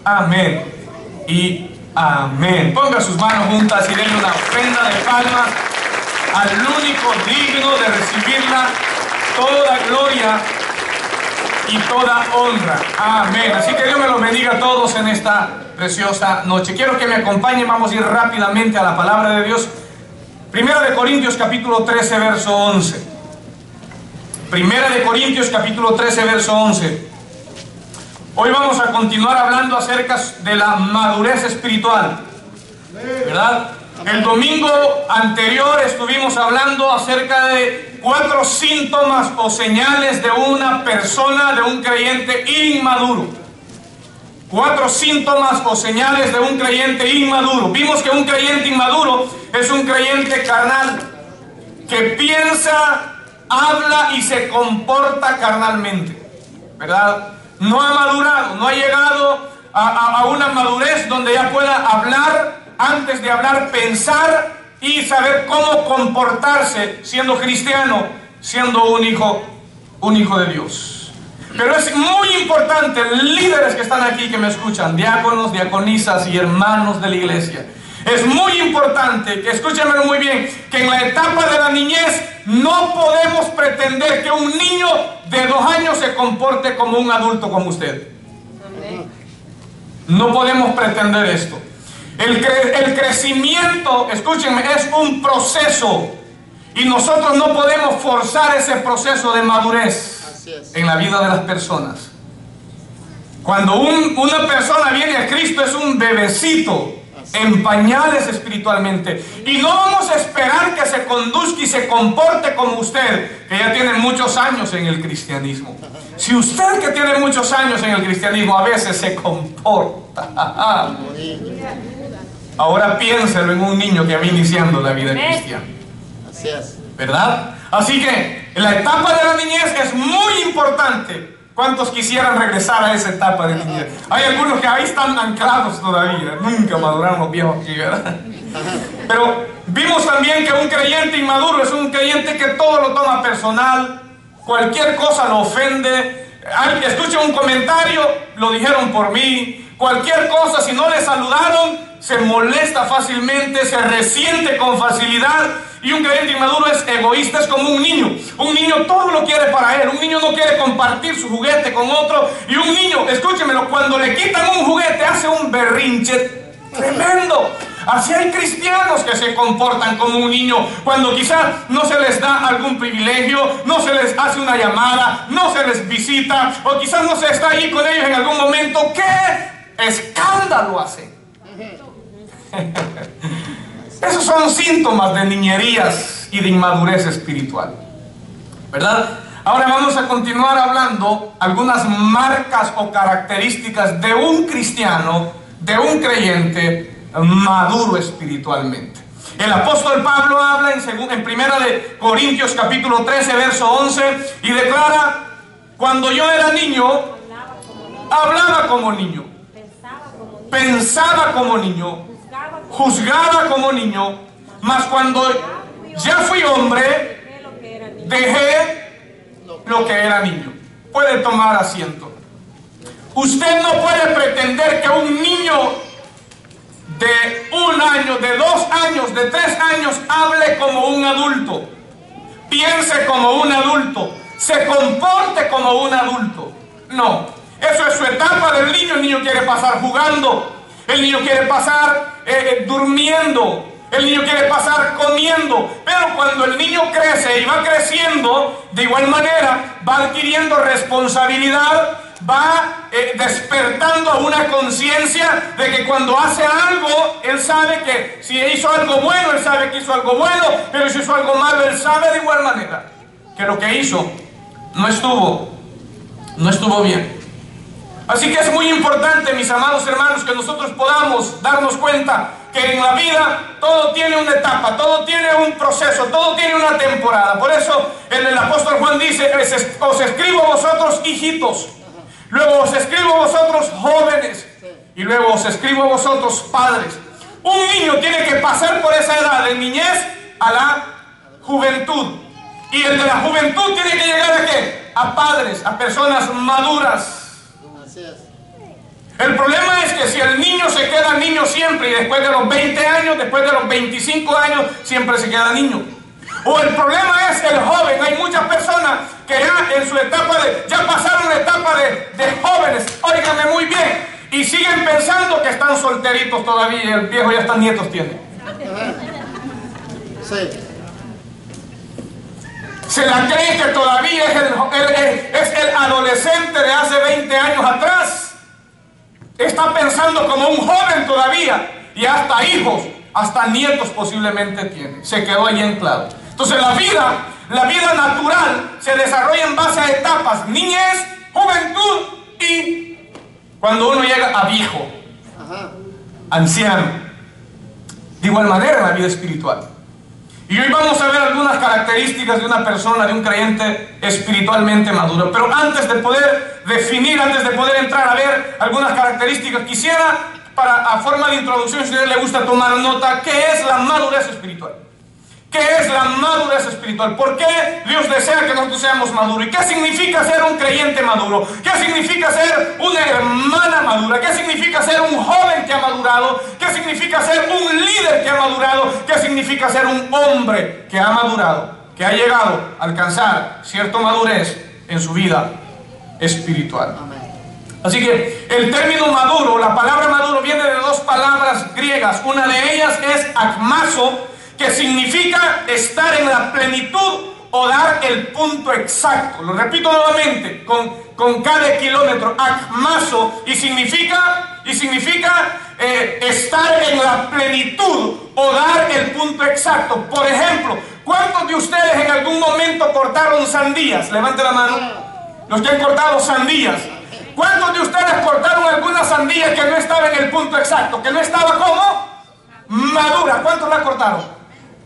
Amén y amén. Ponga sus manos juntas y denle una ofrenda de palmas al único digno de recibirla toda gloria y toda honra. Amén. Así que Dios me los bendiga a todos en esta preciosa noche. Quiero que me acompañen, vamos a ir rápidamente a la palabra de Dios. Primera de Corintios capítulo 13 verso 11. Primera de Corintios capítulo 13 verso 11. Hoy vamos a continuar hablando acerca de la madurez espiritual, ¿verdad? El domingo anterior estuvimos hablando acerca de 4 síntomas o señales de una persona, de un creyente inmaduro. 4 síntomas o señales de un creyente inmaduro. Vimos que un creyente inmaduro es un creyente carnal que piensa, habla y se comporta carnalmente, ¿verdad? No ha madurado, no ha llegado a una madurez donde ya pueda hablar, antes de hablar, pensar y saber cómo comportarse siendo cristiano, siendo un hijo de Dios. Pero es muy importante, líderes que están aquí que me escuchan, diáconos, diaconisas y hermanos de la iglesia, es muy importante, que escúchenme muy bien, que en la etapa de la niñez no podemos pretender que un niño de 2 años se comporte como un adulto como usted. No podemos pretender esto. El crecimiento, escúchenme, es un proceso y nosotros no podemos forzar ese proceso de madurez en la vida de las personas. Cuando una persona viene a Cristo es un bebecito en pañales espiritualmente, y no vamos a esperar que se conduzca y se comporte como usted, que ya tiene muchos años en el cristianismo. Si usted, que tiene muchos años en el cristianismo, a veces se comporta, ahora piénselo en un niño que va iniciando la vida cristiana, ¿verdad? Así que la etapa de la niñez es muy importante. ¿Cuántos quisieran regresar a esa etapa de niñez? Hay algunos que ahí están anclados todavía, nunca maduraron los viejos aquí, ¿verdad? Pero vimos también que un creyente inmaduro es un creyente que todo lo toma personal, cualquier cosa lo ofende. Escucha un comentario, lo dijeron por mí, cualquier cosa, si no le saludaron, se molesta fácilmente, se resiente con facilidad. Y un creyente inmaduro es egoísta, es como un niño. Un niño todo lo quiere para él. Un niño no quiere compartir su juguete con otro. Y un niño, escúchemelo, cuando le quitan un juguete hace un berrinche tremendo. Así hay cristianos que se comportan como un niño cuando quizás no se les da algún privilegio, no se les hace una llamada, no se les visita, o quizás no se está ahí con ellos en algún momento. ¡Qué escándalo hace! Esos son síntomas de niñerías y de inmadurez espiritual, ¿verdad? Ahora vamos a continuar hablando algunas marcas o características de un cristiano, de un creyente maduro espiritualmente. El apóstol Pablo habla en Primera de Corintios capítulo 13 verso 11 y declara: cuando yo era niño, hablaba como niño, pensaba como niño, juzgaba como niño, mas cuando ya fui hombre, dejé lo que era niño. Puede tomar asiento. Usted no puede pretender que un niño de 1 año, de 2 años, de 3 años hable como un adulto, piense como un adulto, se comporte como un adulto. No, eso es su etapa del niño. El niño quiere pasar jugando, el niño quiere pasar durmiendo, el niño quiere pasar comiendo. Pero cuando el niño crece y va creciendo, de igual manera va adquiriendo responsabilidad, va despertando a una conciencia de que cuando hace algo, él sabe que si hizo algo bueno, él sabe que hizo algo bueno, pero si hizo algo malo, él sabe de igual manera que lo que hizo no estuvo bien. Así que es muy importante, mis amados hermanos, que nosotros podamos darnos cuenta que en la vida todo tiene una etapa, todo tiene un proceso, todo tiene una temporada. Por eso el apóstol Juan dice: os escribo vosotros hijitos, luego os escribo vosotros jóvenes, y luego os escribo vosotros padres. Un niño tiene que pasar por esa edad de niñez a la juventud, y el de la juventud tiene que llegar ¿a qué? A padres, a personas maduras. El problema es que que si el niño se queda niño siempre y después de los 20 años, después de los 25 años, siempre se queda niño. O el problema es el joven. Hay muchas personas que ya en su etapa ya pasaron la etapa de jóvenes, óigame muy bien, y siguen pensando que están solteritos todavía y el viejo ya hasta nietos tiene. Sí. Se la cree que todavía es el adolescente de hace 20 años atrás. Está pensando como un joven todavía y hasta hijos, hasta nietos posiblemente tiene. Se quedó allí anclado. Entonces la vida natural se desarrolla en base a etapas: niñez, juventud y cuando uno llega a viejo, anciano. De igual manera en la vida espiritual. Y hoy vamos a ver algunas características de una persona, de un creyente espiritualmente maduro. Pero antes de poder definir, antes de poder entrar a ver algunas características, quisiera, a forma de introducción, si a usted le gusta tomar nota, ¿qué es la madurez espiritual? ¿Qué es la madurez espiritual? ¿Por qué Dios desea que nosotros seamos maduros? ¿Y qué significa ser un creyente maduro? ¿Qué significa ser una hermana madura? ¿Qué significa ser un joven que ha madurado? ¿Qué significa ser un líder que ha madurado? ¿Qué significa ser un hombre que ha madurado? Que ha llegado a alcanzar cierta madurez en su vida espiritual. Así que el término maduro, la palabra maduro, viene de dos palabras griegas. Una de ellas es akmazo, que significa estar en la plenitud o dar el punto exacto. Lo repito nuevamente, con cada kilómetro, akmazo, y significa estar en la plenitud o dar el punto exacto. Por ejemplo, ¿cuántos de ustedes en algún momento cortaron sandías? Levante la mano. Los que han cortado sandías. ¿Cuántos de ustedes cortaron alguna sandía que no estaba en el punto exacto? Que no estaba como madura. ¿Cuántos la cortaron?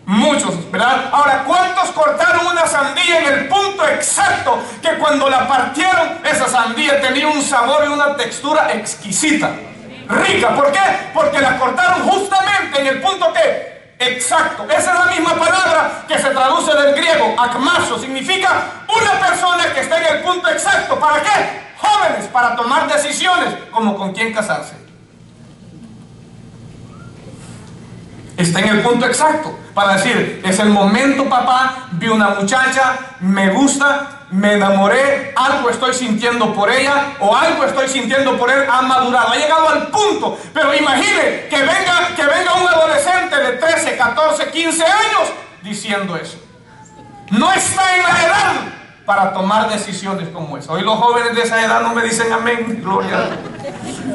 Muchos, ¿verdad? Ahora, ¿cuántos cortaron una sandía en el punto exacto que cuando la partieron, esa sandía tenía un sabor y una textura exquisita, rica? ¿Por qué? Porque la cortaron justamente en el punto que exacto. Esa es la misma palabra que se traduce del griego, akmazo. Significa una persona que está en el punto exacto. ¿Para qué? Jóvenes, para tomar decisiones, como con quién casarse. Está en el punto exacto para decir: es el momento, papá, vi una muchacha, me gusta, me enamoré, algo estoy sintiendo por ella o algo estoy sintiendo por él, ha madurado, ha llegado al punto. Pero imagine que venga un adolescente de 13, 14, 15 años diciendo eso. No está en la edad para tomar decisiones como esa. Hoy los jóvenes de esa edad no me dicen amén, gloria a Dios.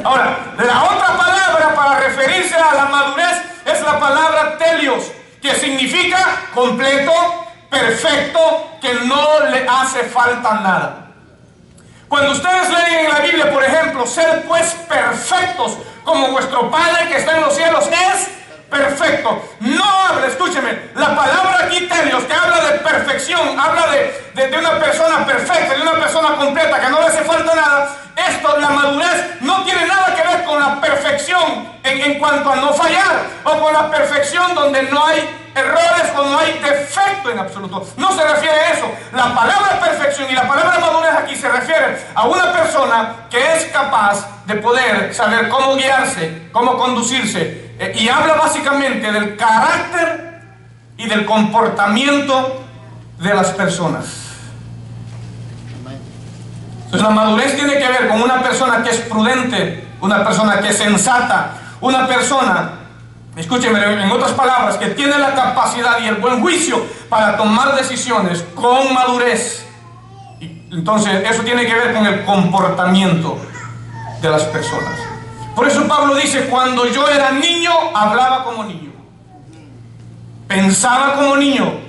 Ahora, la otra palabra para referirse a la madurez es la palabra telios, que significa completo, perfecto, que no le hace falta nada. Cuando ustedes leen en la Biblia, por ejemplo, sed pues perfectos como vuestro Padre que está en los cielos es perfecto. No habla, escúcheme, la palabra aquí telios, que habla de perfección, habla de una persona perfecta, de una persona completa, que no le hace falta nada. Esto, la madurez, no tiene nada que ver con la perfección en cuanto a no fallar, o con la perfección donde no hay errores o no hay defecto en absoluto. No se refiere a eso. La palabra perfección y la palabra madurez aquí se refiere a una persona que es capaz de poder saber cómo guiarse, cómo conducirse, y habla básicamente del carácter y del comportamiento de las personas. Entonces la madurez tiene que ver con una persona que es prudente, una persona que es sensata, una persona, escúcheme, en otras palabras, que tiene la capacidad y el buen juicio para tomar decisiones con madurez. Y entonces eso tiene que ver con el comportamiento de las personas. Por eso Pablo dice: cuando yo era niño, hablaba como niño, pensaba como niño,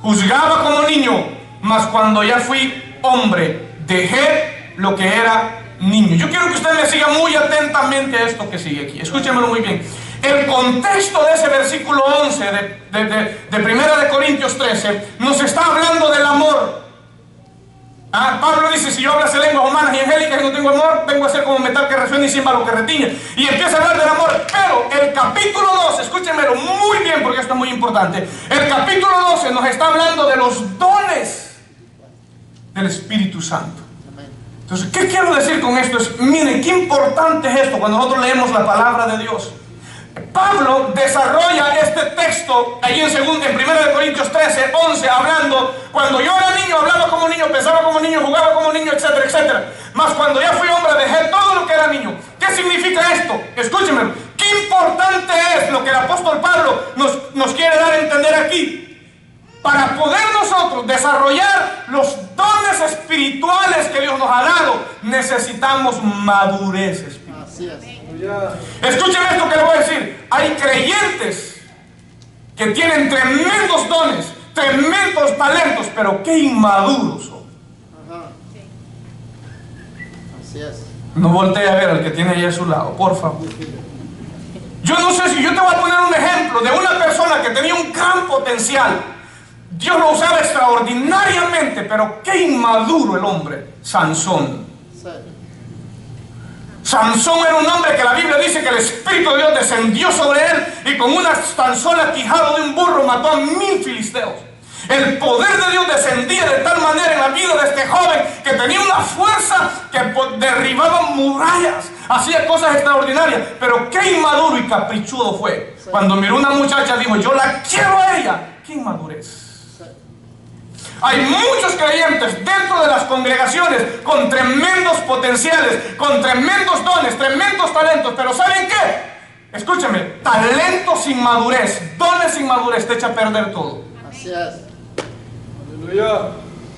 juzgaba como niño, mas cuando ya fui hombre, dejé lo que era niño. Yo quiero que usted me siga muy atentamente a esto que sigue aquí. Escúchenmelo muy bien. El contexto de ese versículo 11 de 1 Corintios 13 nos está hablando del amor. Pablo dice: si yo hablase lenguas humanas y angélicas y no tengo amor, vengo a ser como metal que resuena y címbalo que retiñe. Y empieza a hablar del amor. Pero el capítulo 12, escúchenmelo muy bien porque esto es muy importante. El capítulo 12 nos está hablando de los dones del Espíritu Santo. Entonces, ¿qué quiero decir con esto? Miren, qué importante es esto cuando nosotros leemos la palabra de Dios. Pablo desarrolla este texto ahí en 1 Corintios 13, 11, hablando: cuando yo era niño, hablaba como niño, pensaba como niño, jugaba como niño, etcétera, etcétera. Mas cuando ya fui hombre, dejé todo lo que era niño. ¿Qué significa esto? Escúchenme, qué importante es lo que el apóstol Pablo nos quiere dar a entender aquí. Para poder nosotros desarrollar los dones espirituales que Dios nos ha dado, necesitamos madurez espiritual. Así es. Escúcheme esto que le voy a decir. Hay creyentes que tienen tremendos dones, tremendos talentos, pero qué inmaduros son. Ajá. Así es. No voltee a ver al que tiene ahí a su lado, por favor. Yo no sé si yo te voy a poner un ejemplo de una persona que tenía un gran potencial. Dios lo usaba extraordinariamente, pero qué inmaduro el hombre, Sansón. Sí. Sansón era un hombre que la Biblia dice que el Espíritu de Dios descendió sobre él y con una tan sola quijada de un burro mató a 1000 filisteos. El poder de Dios descendía de tal manera en la vida de este joven que tenía una fuerza que derribaba murallas, hacía cosas extraordinarias, pero qué inmaduro y caprichudo fue. Cuando miró una muchacha dijo: yo la quiero a ella. ¡Qué inmadurez! Hay muchos creyentes dentro de las congregaciones con tremendos potenciales, con tremendos dones, tremendos talentos, pero ¿saben qué? Escúcheme, talento sin madurez, dones sin madurez te echa a perder todo. Así es. Aleluya.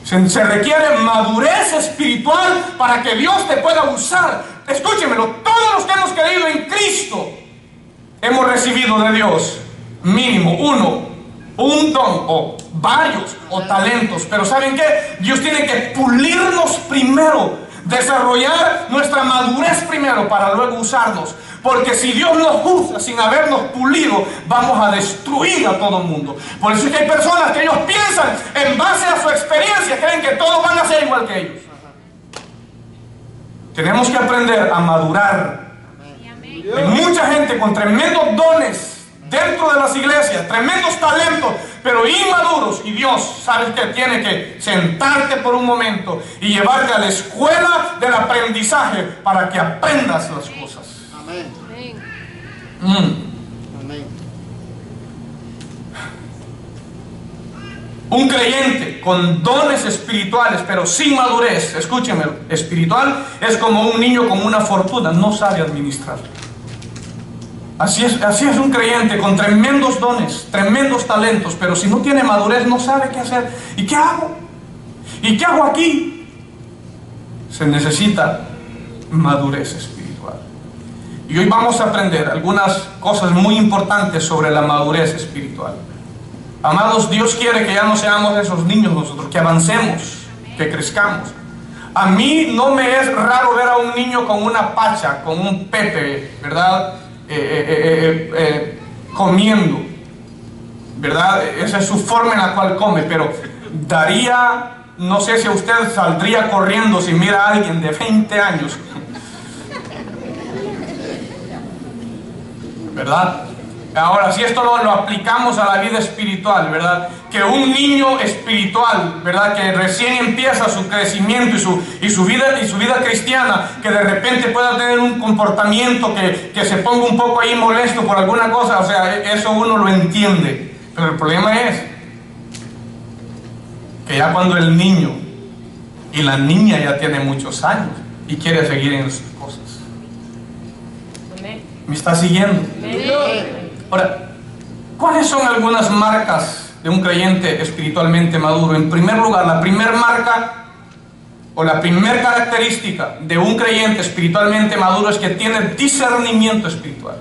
Se requiere madurez espiritual para que Dios te pueda usar. Escúchemelo, todos los que hemos creído en Cristo hemos recibido de Dios mínimo un don o varios o talentos, pero ¿saben qué? Dios tiene que pulirnos primero, desarrollar nuestra madurez primero para luego usarnos, porque si Dios nos usa sin habernos pulido, vamos a destruir a todo el mundo. Por eso es que hay personas que ellos piensan en base a su experiencia, creen que todos van a ser igual que ellos. Tenemos que aprender a madurar. Hay mucha gente con tremendos dones dentro de las iglesias, tremendos talentos, pero inmaduros, y Dios, ¿sabes qué? Tiene que sentarte por un momento y llevarte a la escuela del aprendizaje para que aprendas las cosas. Amén. Amén. Un creyente con dones espirituales pero sin madurez, escúcheme, espiritual, es como un niño con una fortuna, no sabe administrar. Así es un creyente con tremendos dones, tremendos talentos, pero si no tiene madurez no sabe qué hacer. ¿Y qué hago? ¿Y qué hago aquí? Se necesita madurez espiritual. Y hoy vamos a aprender algunas cosas muy importantes sobre la madurez espiritual. Amados, Dios quiere que ya no seamos esos niños nosotros, que avancemos, que crezcamos. A mí no me es raro ver a un niño con una pacha, con un pepe, ¿verdad? Comiendo, ¿verdad? Esa es su forma en la cual come, pero no sé si usted saldría corriendo si mira a alguien de 20 años, ¿verdad? Ahora, si esto lo aplicamos a la vida espiritual, ¿verdad? Que un niño espiritual, ¿verdad? Que recién empieza su crecimiento y su vida cristiana, que de repente pueda tener un comportamiento que se ponga un poco ahí molesto por alguna cosa, o sea, eso uno lo entiende. Pero el problema es que ya cuando el niño y la niña ya tiene muchos años y quiere seguir en sus cosas. ¿Me está siguiendo? Ahora, ¿cuáles son algunas marcas de un creyente espiritualmente maduro? En primer lugar, la primera marca o la primera característica de un creyente espiritualmente maduro es que tiene discernimiento espiritual.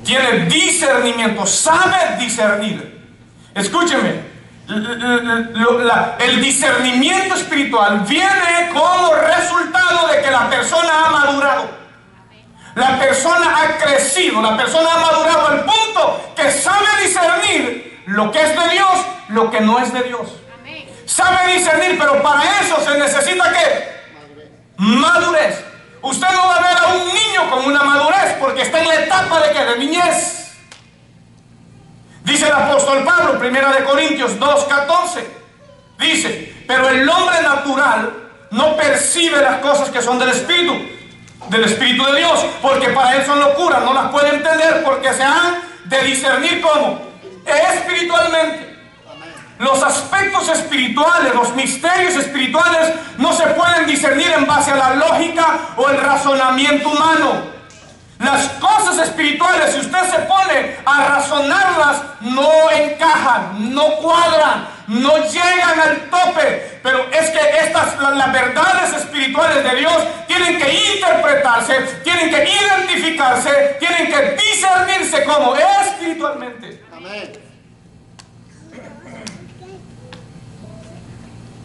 Tiene discernimiento, sabe discernir. Escúcheme, el discernimiento espiritual viene como resultado de que la persona ha madurado. La persona ha crecido, la persona ha madurado al punto que sabe discernir lo que es de Dios, lo que no es de Dios. Amén. Sabe discernir, pero para eso se necesita ¿qué? Madurez. Usted no va a ver a un niño con una madurez porque está en la etapa de ¿qué? De niñez. Dice el apóstol Pablo, 1 Corintios 2:14, dice: pero el hombre natural no percibe las cosas que son del Espíritu de Dios, porque para él son locuras, no las puede entender porque se han de discernir ¿cómo? Espiritualmente. Los aspectos espirituales, los misterios espirituales no se pueden discernir en base a la lógica o el razonamiento humano. Las cosas espirituales, si usted se pone a razonarlas, no encajan, no cuadran, no llegan al tope. Pero es que las verdades espirituales de Dios tienen que interpretarse, tienen que identificarse, tienen que discernirse como espiritualmente. Amén.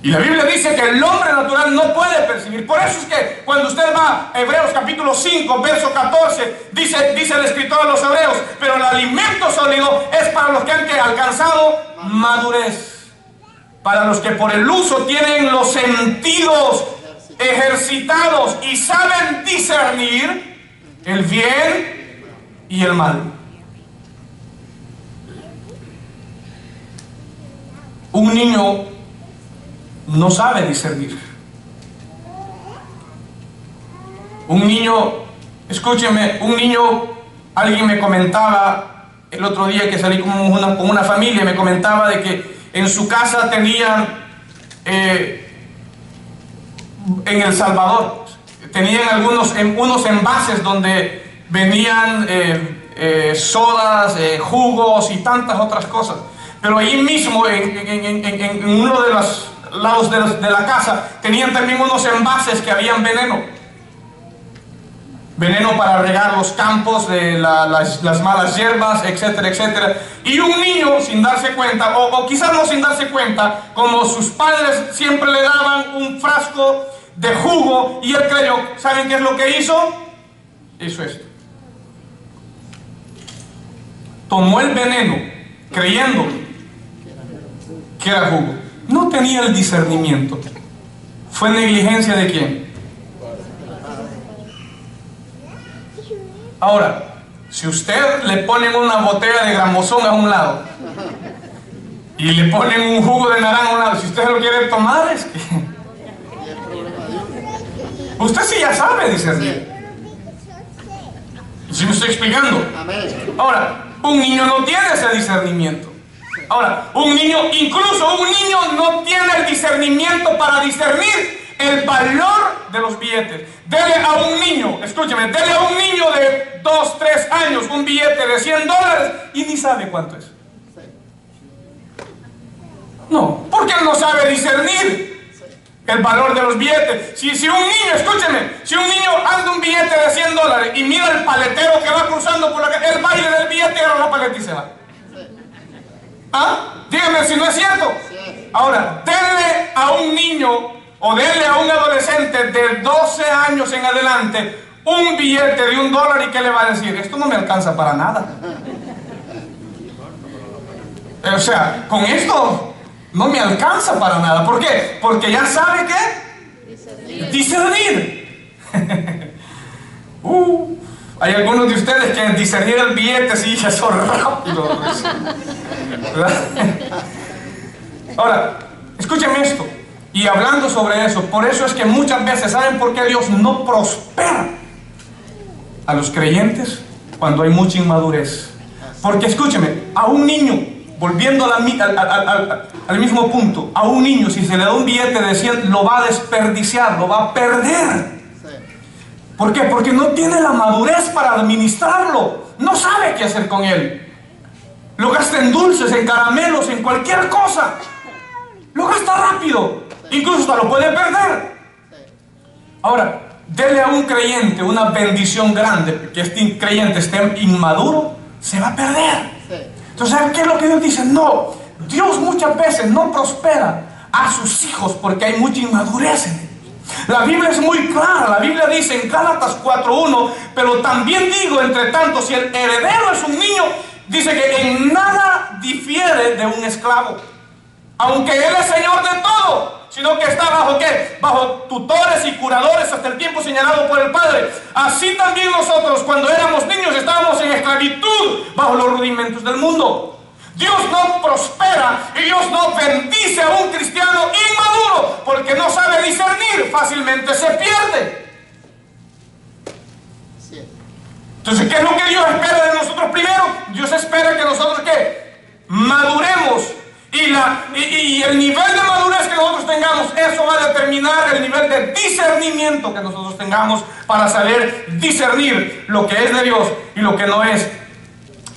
Y la Biblia dice que el hombre natural no puede percibir. Por eso es que cuando usted va a Hebreos capítulo 5, verso 14, dice el escritor de los Hebreos, pero el alimento sólido es para los que han alcanzado madurez, para los que por el uso tienen los sentidos ejercitados y saben discernir el bien y el mal. Un niño no sabe discernir. Un niño, escúcheme, alguien me comentaba el otro día que salí con una familia, me comentaba de que en su casa tenían, en El Salvador, tenían unos envases donde venían sodas, jugos y tantas otras cosas. Pero ahí mismo, en uno de los lados de la casa, tenían también unos envases que habían veneno para regar los campos de las malas hierbas, etcétera, etcétera. Y un niño, sin darse cuenta, o quizás no sin darse cuenta, como sus padres siempre le daban un frasco de jugo, y él creyó, ¿saben qué es lo que hizo? Hizo esto. Tomó el veneno, creyendo que era jugo. No tenía el discernimiento. ¿Fue negligencia de quién? Ahora, si usted le ponen una botella de gramosón a un lado y le ponen un jugo de naranja a un lado, si usted lo quiere tomar, es que usted sí ya sabe discernir. ¿Sí me estoy explicando? Ahora, un niño no tiene ese discernimiento. Ahora, incluso un niño no tiene el discernimiento para discernir el valor de los billetes. Dele a un niño, escúcheme, dele a un niño de 2, 3 años un billete de $100 y ni sabe cuánto es. No, porque él no sabe discernir el valor de los billetes. Si un niño, escúcheme, si un niño anda un billete de $100 y mira el paletero que va cruzando por la calle, el baile del billete agarra la paleta y se va. ¿Ah? Dígame si no es cierto. Ahora, denle a un niño o denle a un adolescente de 12 años en adelante un billete de $1 y ¿qué le va a decir? Esto no me alcanza para nada. O sea, con esto no me alcanza para nada. ¿Por qué? Porque ya sabe ¿qué? Discernir. Hay algunos de ustedes que discernir el billete sí, eso rápido. ¿Verdad? Ahora, escúcheme esto. Y hablando sobre eso, por eso es que muchas veces, ¿saben por qué Dios no prospera a los creyentes? Cuando hay mucha inmadurez. Porque escúcheme, a un niño, volviendo al mismo punto, a un niño si se le da un billete de 100, lo va a desperdiciar, lo va a perder. ¿Por qué? Porque no tiene la madurez para administrarlo. No sabe qué hacer con él. Lo gasta en dulces, en caramelos, en cualquier cosa. Lo gasta rápido. Incluso hasta lo puede perder. Ahora, dele a un creyente una bendición grande, que este creyente esté inmaduro, se va a perder. Entonces, ¿saben qué es lo que Dios dice? No, Dios muchas veces no prospera a sus hijos porque hay mucha inmadurez en ellos. La Biblia es muy clara. La Biblia dice en Gálatas 4:1, pero también digo, entre tanto, si el heredero es un niño, dice que en nada difiere de un esclavo, aunque él es señor de todo, sino que está bajo ¿qué? Bajo tutores y curadores hasta el tiempo señalado por el Padre. Así también nosotros, cuando éramos niños, estábamos en esclavitud bajo los rudimentos del mundo. Dios no prospera y Dios no bendice a un cristiano inmaduro, porque no sabe discernir, fácilmente se pierde. Entonces, ¿qué es lo que Dios espera de nosotros primero? Dios espera que nosotros, ¿qué? Maduremos. Y el nivel de madurez que nosotros tengamos, eso va a determinar el nivel de discernimiento que nosotros tengamos para saber discernir lo que es de Dios y lo que no es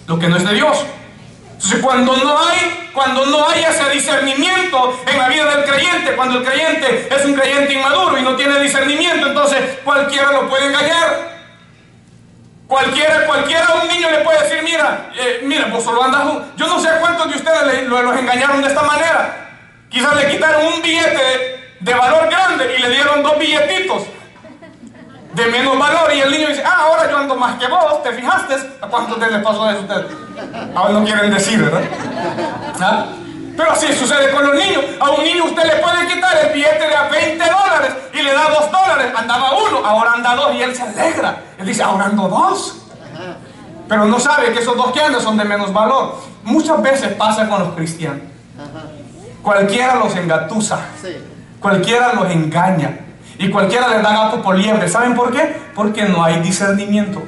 de Dios. Entonces, cuando no hay ese discernimiento en la vida del creyente, cuando el creyente es un creyente inmaduro y no tiene discernimiento, entonces cualquiera lo puede engañar. Cualquiera a un niño le puede decir, mira, vos solo andas. Yo no sé a cuántos de ustedes los engañaron de esta manera. Quizás le quitaron un billete de valor grande y le dieron 2 billetitos de menos valor, y el niño dice, ahora yo ando más que vos, ¿te fijaste? ¿A cuántos de les pasó eso a ustedes? Ahora no quieren decir, ¿verdad? ¿Ah? Pero así sucede con los niños. A un niño usted le puede quitar el billete de a $20 y le da $2. Andaba 1, ahora anda 2 y él se alegra. Él dice, ahora ando 2. Pero no sabe que esos 2 que andan son de menos valor. Muchas veces pasa con los cristianos. Cualquiera los engatusa, cualquiera los engaña y cualquiera les da gato por liebre. ¿Saben por qué? Porque no hay discernimiento.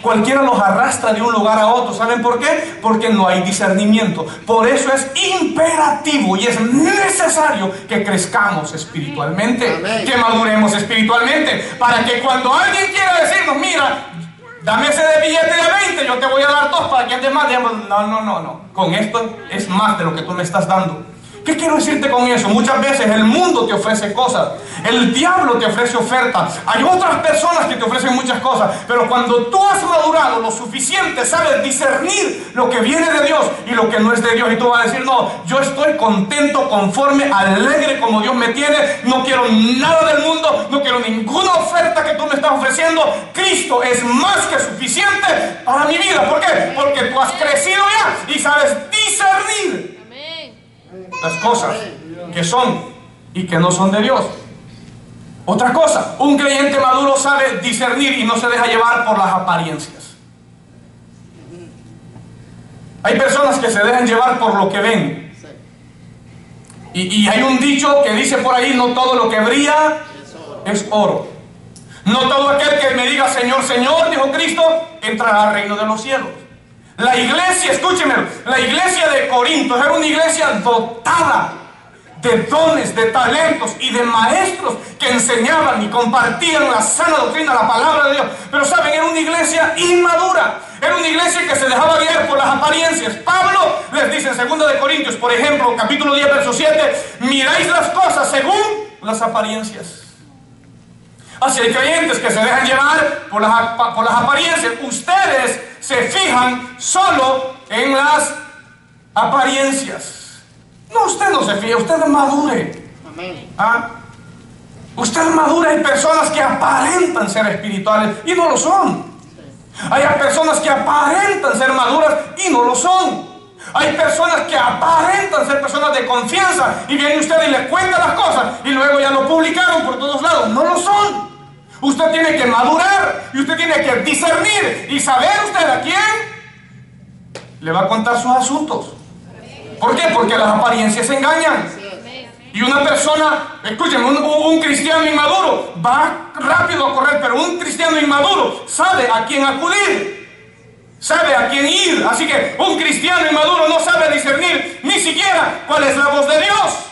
Cualquiera los arrastra de un lugar a otro. ¿Saben por qué? Porque no hay discernimiento. Por eso es imperativo y es necesario que crezcamos espiritualmente. Amén. Que maduremos espiritualmente, para que cuando alguien quiera decirnos, mira, dame ese de billete de 20, yo te voy a dar 2 para que andes más, digamos, no, con esto es más de lo que tú me estás dando. ¿Qué quiero decirte con eso? Muchas veces el mundo te ofrece cosas, el diablo te ofrece ofertas, hay otras personas que te ofrecen muchas cosas, pero cuando tú has madurado lo suficiente, sabes discernir lo que viene de Dios y lo que no es de Dios, y tú vas a decir, no, yo estoy contento, conforme, alegre como Dios me tiene, no quiero nada del mundo, no quiero ninguna oferta que tú me estás ofreciendo. Cristo es más que suficiente para mi vida. ¿Por qué? Porque tú has crecido ya y sabes discernir las cosas que son y que no son de Dios. Otra cosa, un creyente maduro sabe discernir y no se deja llevar por las apariencias. Hay personas que se dejan llevar por lo que ven. Y hay un dicho que dice por ahí, no todo lo que brilla es oro. No todo aquel que me diga Señor, Señor, dijo Cristo, entrará al reino de los cielos. La iglesia, escúcheme, la iglesia de Corinto era una iglesia dotada de dones, de talentos y de maestros que enseñaban y compartían la sana doctrina, la palabra de Dios. Pero saben, era una iglesia inmadura, era una iglesia que se dejaba guiar por las apariencias. Pablo les dice en 2 de Corintios, por ejemplo, capítulo 10, verso 7, miráis las cosas según las apariencias. Así hay creyentes que se dejan llevar por las apariencias. Ustedes se fijan solo en las apariencias. No, usted no se fija, usted madure. Amén. ¿Ah? Usted madure. Hay personas que aparentan ser espirituales y no lo son. Hay personas que aparentan ser maduras y no lo son. Hay personas que aparentan ser personas de confianza y viene usted y le cuenta las cosas y luego ya lo publicaron por todos lados. No lo son. Usted tiene que madurar y usted tiene que discernir y saber usted a quién le va a contar sus asuntos. ¿Por qué? Porque las apariencias engañan. Y una persona, escúchenme, un cristiano inmaduro va rápido a correr, pero un cristiano inmaduro sabe a quién acudir, sabe a quién ir. Así que un cristiano inmaduro no sabe discernir ni siquiera cuál es la voz de Dios.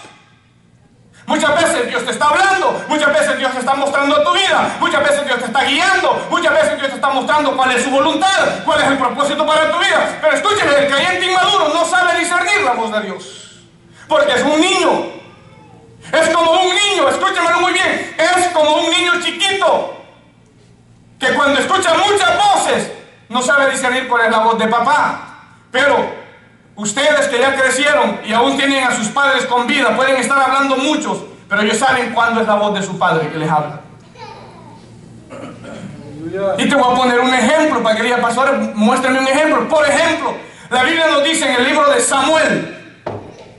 Muchas veces Dios te está hablando, muchas veces Dios te está mostrando tu vida, muchas veces Dios te está guiando, muchas veces Dios te está mostrando cuál es su voluntad, cuál es el propósito para tu vida. Pero escúcheme, el creyente inmaduro no sabe discernir la voz de Dios, porque es un niño. Es como un niño, escúchemelo muy bien, es como un niño chiquito que cuando escucha muchas voces no sabe discernir cuál es la voz de papá. Pero ustedes que ya crecieron y aún tienen a sus padres con vida, pueden estar hablando muchos, pero ellos saben cuándo es la voz de su padre que les habla. Y te voy a poner un ejemplo para que diga, pastor, muéstrame un ejemplo. Por ejemplo, la Biblia nos dice en el libro de Samuel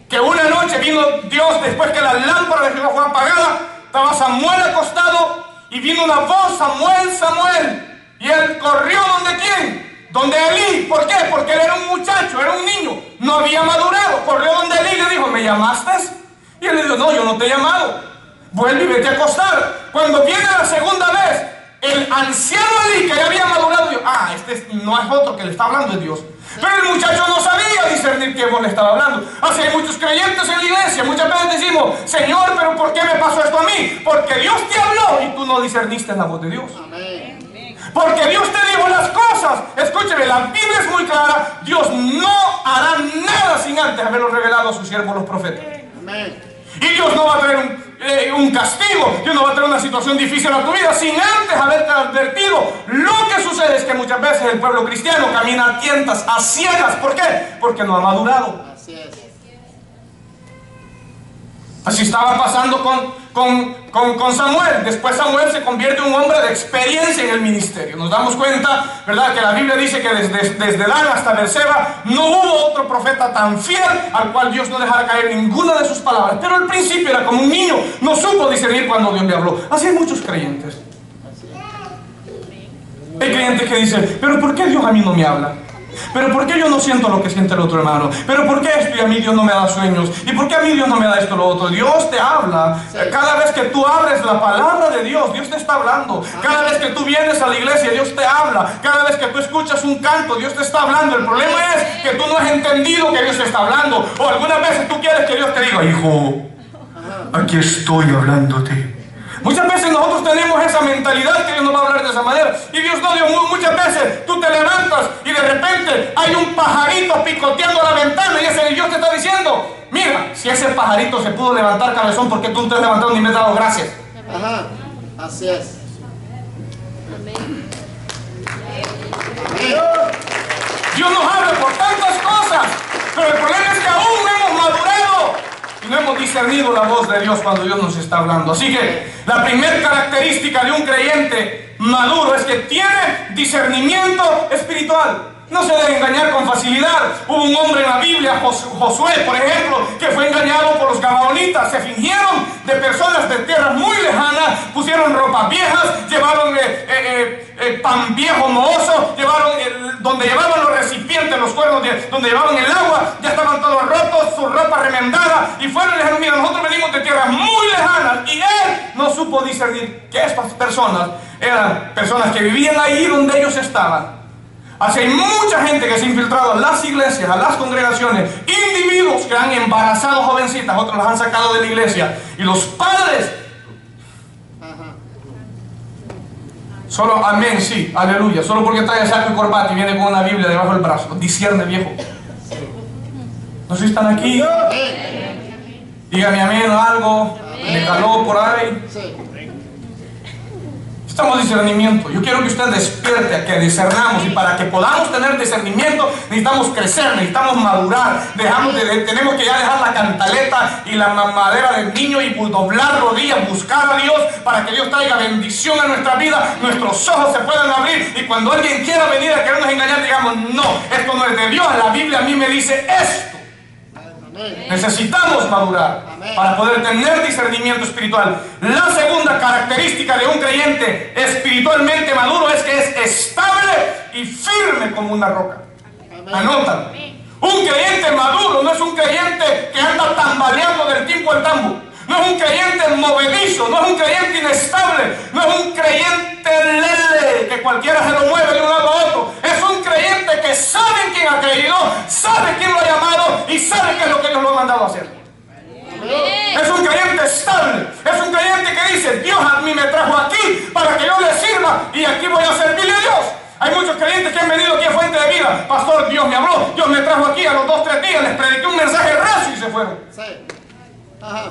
que una noche vino Dios, después que la lámpara de Jehová fue apagada, estaba Samuel acostado y vino una voz, Samuel, Samuel, y él corrió ¿donde quién? Donde Elí. ¿Por qué? Porque él era un muchacho, era un niño, no había madurado. Corrió donde Elí y le dijo, ¿me llamaste? Y él le dijo, no, yo no te he llamado. vuelve y vete a acostar. Cuando viene la segunda vez, el anciano Elí, que ya había madurado, dijo, este no es otro que le está hablando, es Dios. Pero el muchacho no sabía discernir qué voz le estaba hablando. Así hay muchos creyentes en la iglesia. Muchas veces decimos, Señor, pero ¿por qué me pasó esto a mí? Porque Dios te habló y tú no discerniste la voz de Dios. Amén. Porque Dios te dijo las cosas. Escúcheme, la Biblia es muy clara. Dios no hará nada sin antes haberlo revelado a sus siervos los profetas. Amén. Y Dios no va a traer un castigo, Dios no va a traer una situación difícil a tu vida sin antes haberte advertido. Lo que sucede es que muchas veces el pueblo cristiano camina a tientas, a ciegas. ¿Por qué? Porque no ha madurado. Así es. Así estaba pasando con Samuel. Después Samuel se convierte en un hombre de experiencia en el ministerio. Nos damos cuenta, ¿verdad?, que la Biblia dice que desde Dan hasta Berseba no hubo otro profeta tan fiel al cual Dios no dejara caer ninguna de sus palabras. Pero al principio era como un niño, no supo discernir cuando Dios le habló. Así hay muchos creyentes. Hay creyentes que dicen, pero ¿por qué Dios a mí no me habla? ¿Pero por qué yo no siento lo que siente el otro hermano? ¿Pero por qué esto y a mí Dios no me da sueños? ¿Y por qué a mí Dios no me da esto o lo otro? Dios te habla. Cada vez que tú abres la palabra de Dios, Dios te está hablando. Cada vez que tú vienes a la iglesia, Dios te habla. Cada vez que tú escuchas un canto, Dios te está hablando. El problema es que tú no has entendido que Dios te está hablando. O algunas veces tú quieres que Dios te diga, hijo, aquí estoy hablándote. Muchas veces nosotros tenemos esa mentalidad que Dios nos va a hablar de esa manera. Y Dios no, muchas veces tú te levantas y de repente hay un pajarito picoteando la ventana y ese Dios te está diciendo, mira, si ese pajarito se pudo levantar, cabezón, ¿por qué tú no te has levantado ni me has dado gracias? Ajá, así es. Amén. Dios nos habla por tantas cosas, pero el problema es que aún no hemos madurado. Y no hemos discernido la voz de Dios cuando Dios nos está hablando. Así que la primera característica de un creyente maduro es que tiene discernimiento espiritual. No se debe engañar con facilidad. Hubo un hombre en la Biblia, Josué, por ejemplo, que fue engañado por los gabaonitas. Se fingieron de personas de tierras muy lejanas, pusieron ropas viejas, llevaron pan viejo mohoso, donde llevaban los recipientes, los cuernos, donde llevaban el agua, ya estaban todos rotos, su ropa remendada, y fueron y dijeron, mira, nosotros venimos de tierras muy lejanas, y él no supo discernir que estas personas eran personas que vivían ahí donde ellos estaban. Así hay mucha gente que se ha infiltrado a las iglesias, a las congregaciones, individuos que han embarazado jovencitas, otros las han sacado de la iglesia, y los padres, solo amén, sí, aleluya, solo porque trae saco y corbata y viene con una Biblia debajo del brazo, discierne, viejo. No sé si están aquí, dígame amén o algo, me caló por ahí. Necesitamos discernimiento. Yo quiero que usted despierte a que discernamos, y para que podamos tener discernimiento necesitamos crecer, necesitamos madurar. Tenemos que ya dejar la cantaleta y la mamadera del niño y doblar rodillas, buscar a Dios para que Dios traiga bendición a nuestra vida, nuestros ojos se puedan abrir, y cuando alguien quiera venir a querernos engañar digamos, no, esto no es de Dios, la Biblia a mí me dice esto. Necesitamos madurar para poder tener discernimiento espiritual. La segunda característica de un creyente espiritualmente maduro es que es estable y firme como una roca. Anótalo. Un creyente maduro no es un creyente que anda tambaleando del tiempo al tambo. No es un creyente movedizo, no es un creyente inestable, no es un creyente lele que cualquiera se lo mueve de un lado a otro. Es un creyente que sabe en quién ha creído, sabe quién lo ha llamado y sabe qué es lo que Dios lo ha mandado a hacer. Es un creyente estable, es un creyente que dice, Dios a mí me trajo aquí para que yo le sirva y aquí voy a servirle a Dios. Hay muchos creyentes que han venido aquí a Fuente de Vida. Pastor, Dios me habló, Dios me trajo aquí, a los 2 o 3 días les prediqué un mensaje recio y se fueron. Sí. Ajá.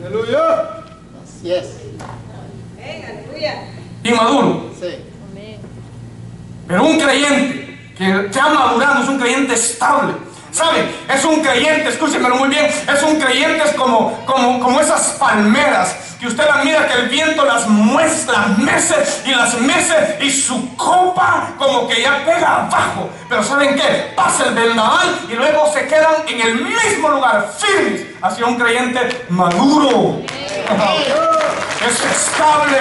Aleluya. Así es. Aleluya. Inmaduro. Sí. Pero un creyente que ya madurado es un creyente estable. ¿Sabe? Es un creyente, escúchenmelo muy bien, es un creyente es como esas palmeras que usted las mira que el viento las mece y su copa como que ya pega abajo. Pero ¿saben qué? Pasa el vendaval y luego se quedan en el mismo lugar, firmes. Así un creyente maduro. Es estable.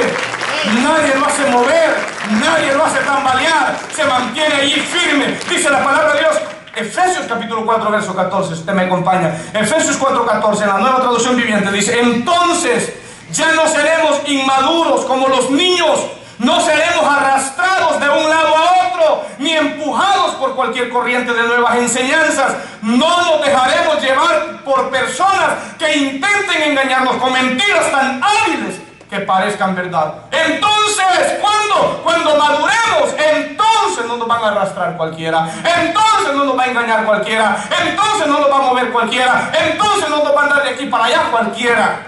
Nadie lo hace mover, nadie lo hace tambalear, se mantiene allí firme. Dice la palabra de Dios, Efesios capítulo 4, verso 14, si usted me acompaña. Efesios 4, 14, en la Nueva Traducción Viviente dice: entonces ya no seremos inmaduros como los niños, no seremos arrastrados de un lado a otro, ni empujados por cualquier corriente de nuevas enseñanzas. No nos dejaremos llevar por personas que intenten engañarnos con mentiras tan hábiles que parezcan verdad. Entonces, ¿cuándo? Cuando maduremos, entonces no nos van a arrastrar cualquiera, entonces no nos va a engañar cualquiera, entonces no nos va a mover cualquiera, entonces no nos va a andar de aquí para allá cualquiera,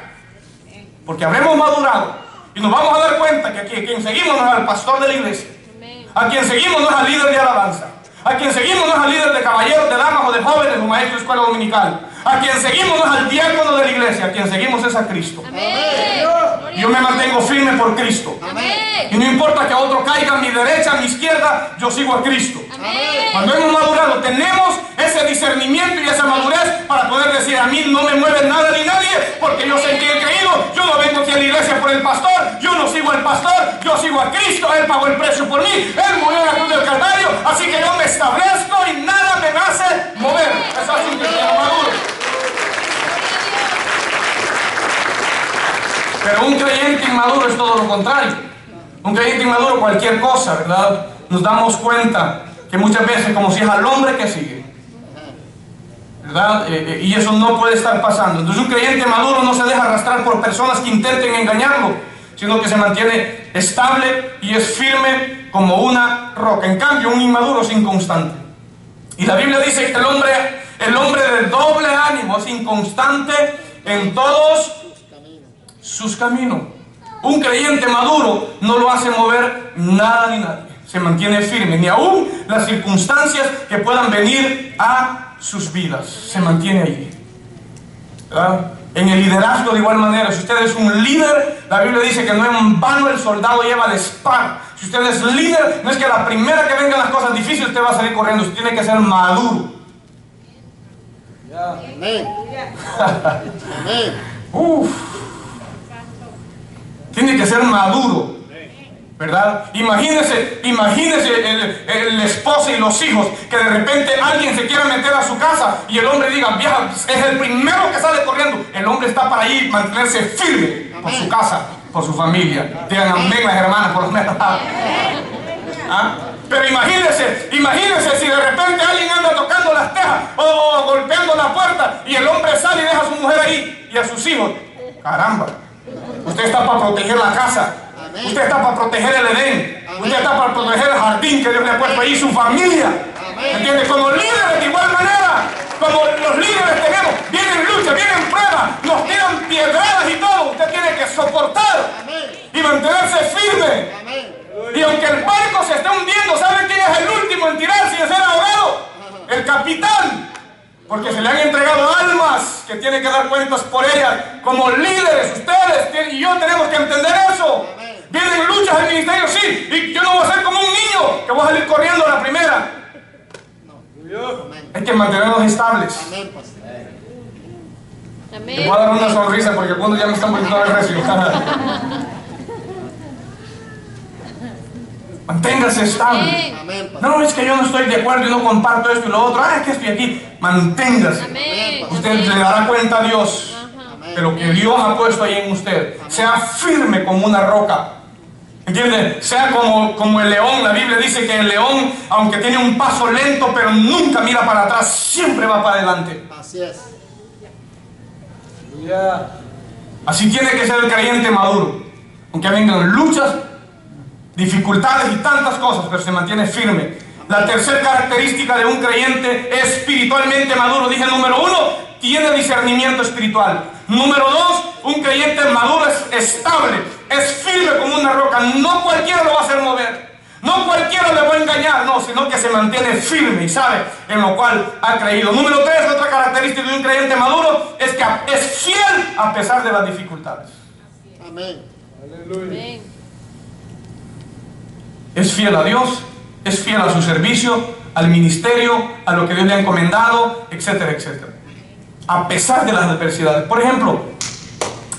porque habremos madurado y nos vamos a dar cuenta que aquí a quien seguimos no es al pastor de la iglesia, a quien seguimos no es al líder de alabanza, a quien seguimos no es al líder de caballeros, de damas o de jóvenes o maestro de escuela dominical, a quien seguimos no es al diácono de la iglesia, a quien seguimos es a Cristo. Amén. Yo me mantengo firme por Cristo. Amén. Y no importa que otro caiga a mi derecha, a mi izquierda, yo sigo a Cristo. Amén. Cuando hemos madurado, tenemos ese discernimiento y esa madurez para poder decir: a mí no me mueve nada ni nadie, porque yo sé que he creído. Yo no vengo aquí a la iglesia por el pastor, yo no sigo al pastor, yo sigo a Cristo. Él pagó el precio por mí, Él murió en la cruz del Calvario, así que yo me establezco y nada me hace mover. Eso es un cristiano maduro. Pero un creyente inmaduro es todo lo contrario. Un creyente inmaduro, cualquier cosa, ¿verdad? Nos damos cuenta que muchas veces, como si es al hombre que sigue, ¿verdad? Y eso no puede estar pasando. Entonces, un creyente maduro no se deja arrastrar por personas que intenten engañarlo, sino que se mantiene estable y es firme como una roca. En cambio, un inmaduro es inconstante. Y la Biblia dice que el hombre de doble ánimo es inconstante en todos sus caminos. Un creyente maduro no lo hace mover nada ni nadie. Se mantiene firme, ni aún las circunstancias que puedan venir a sus vidas. Se mantiene allí, ¿verdad? En el liderazgo de igual manera. Si usted es un líder, la Biblia dice que no en vano el soldado lleva la espada. Si usted es líder, no es que la primera que vengan las cosas difíciles usted va a salir corriendo. Usted tiene que ser maduro. Amén. Amén. Tiene que ser maduro, ¿verdad? Imagínese el esposo y los hijos, que de repente alguien se quiera meter a su casa y el hombre diga: vieja, es el primero que sale corriendo. El hombre está para ahí mantenerse firme por su casa, por su familia. Digan amén las hermanas, por lo menos. ¿Ah? Pero imagínese si de repente alguien anda tocando las tejas o golpeando la puerta y el hombre sale y deja a su mujer ahí y a sus hijos. Caramba, usted está para proteger la casa. Amén. Usted está para proteger el Edén. Amén. Usted está para proteger el jardín que Dios le ha puesto ahí, su familia. ¿Entiende? Como líderes, de igual manera, como los líderes tenemos, vienen luchas, vienen pruebas, nos tiran piedradas y todo. Usted tiene que soportar. Amén. Y mantenerse firme. Amén. Y aunque el barco se esté hundiendo, ¿sabe quién es el último en tirarse y en ser ahogado? El capitán. Porque se le han entregado almas que tiene que dar cuentas por ellas. Como líderes, ustedes y yo tenemos que entender eso. Amén. Vienen luchas al ministerio, sí. Y yo no voy a ser como un niño que voy a salir corriendo a la primera. No. Hay que mantenernos estables. Amén, pastor. Amén. Te voy a dar una sonrisa porque algunos ya me están poniendo el recio. Manténgase estable. Amén. No, es que yo no estoy de acuerdo y no comparto esto y lo otro. Es que estoy aquí. Manténgase. Amén. Usted le dará cuenta a Dios de lo que Dios ha puesto ahí en usted. Sea firme como una roca. ¿Entiende? Sea como el león. La Biblia dice que el león, aunque tiene un paso lento, pero nunca mira para atrás, siempre va para adelante. Así es. Así tiene que ser el creyente maduro. Aunque vengan luchas, dificultades y tantas cosas, pero se mantiene firme. La tercera característica de un creyente espiritualmente maduro, dije número 1, tiene discernimiento espiritual. Número 2, un creyente maduro es estable, es firme como una roca. No cualquiera lo va a hacer mover, no cualquiera le va a engañar, no, sino que se mantiene firme y sabe en lo cual ha creído. Número 3, otra característica de un creyente maduro es que es fiel a pesar de las dificultades. Amén. Amén. Es fiel a Dios, es fiel a su servicio, al ministerio, a lo que Dios le ha encomendado, etcétera, etcétera. A pesar de las adversidades. Por ejemplo,